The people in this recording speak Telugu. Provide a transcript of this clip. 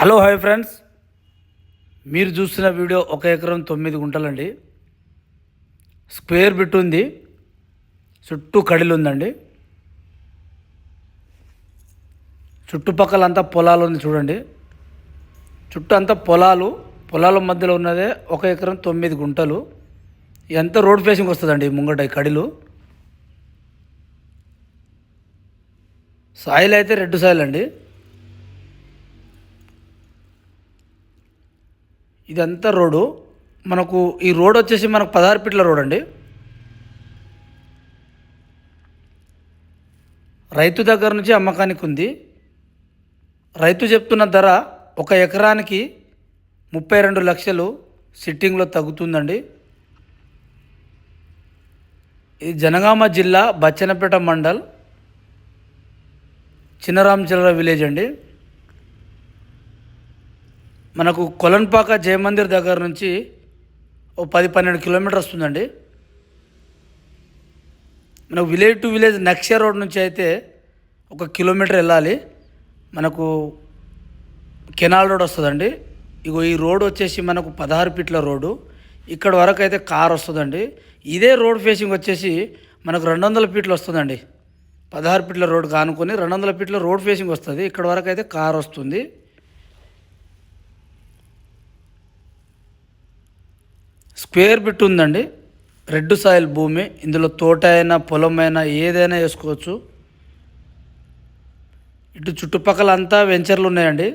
హలో హాయ్ ఫ్రెండ్స్, మీరు చూస్తున్న వీడియో 1 ఎకరం 9 గుంటలండి. స్క్వేర్ బిట్ ఉంది, చుట్టూ కడిలు ఉందండి. చుట్టుపక్కల అంతా పొలాలు ఉంది చూడండి. చుట్టూ అంతా పొలాల మధ్యలో ఉన్నదే 1 ఎకరం 9 గుంటలు. ఎంత రోడ్ ఫేసింగ్ వస్తుందండి ముంగట ఈ కడిలు. సాయిల్ అయితే రెడ్ సాయిల్ అండి. ఇదంతా రోడ్డు. మనకు ఈ రోడ్ వచ్చేసి మనకు 16 ఫీట్ల రోడ్ అండి. రైతు దగ్గర నుంచి అమ్మకానికి ఉంది. రైతు చెప్తున్న ధర 1 ఎకరానికి 32 లక్షలు సిట్టింగ్లో తగ్గుతుందండి. ఇది జనగామ జిల్లా బచ్చన్నపేట మండల్ చిన్నరామచిల్లర విలేజ్ అండి. మనకు కొలన్పాక జయమందిర్ దగ్గర నుంచి ఓ 10-12 కిలోమీటర్ వస్తుందండి. మనకు విలేజ్ టు విలేజ్ నక్ష రోడ్ నుంచి అయితే 1 కిలోమీటర్ వెళ్ళాలి. మనకు కెనాల్ రోడ్ వస్తుందండి. ఇగో ఈ రోడ్ వచ్చేసి మనకు 16 ఫీట్ల రోడ్డు. ఇక్కడ వరకు అయితే కార్ వస్తుందండి. ఇదే రోడ్ ఫేసింగ్ వచ్చేసి మనకు 200 ఫీట్లు వస్తుందండి. 16 ఫీట్ల రోడ్ కానుకొని 200 ఫీట్ల రోడ్ ఫేసింగ్ వస్తుంది. ఇక్కడ వరకు అయితే కార్ వస్తుంది. స్క్వేర్ బిట్ ఉందండి. రెడ్ సాయిల్ భూమి. ఇందులో తోట అయినా పొలం అయినా ఏదైనా వేసుకోవచ్చు. ఇటు చుట్టుపక్కల అంతా వెంచర్లు ఉన్నాయండి.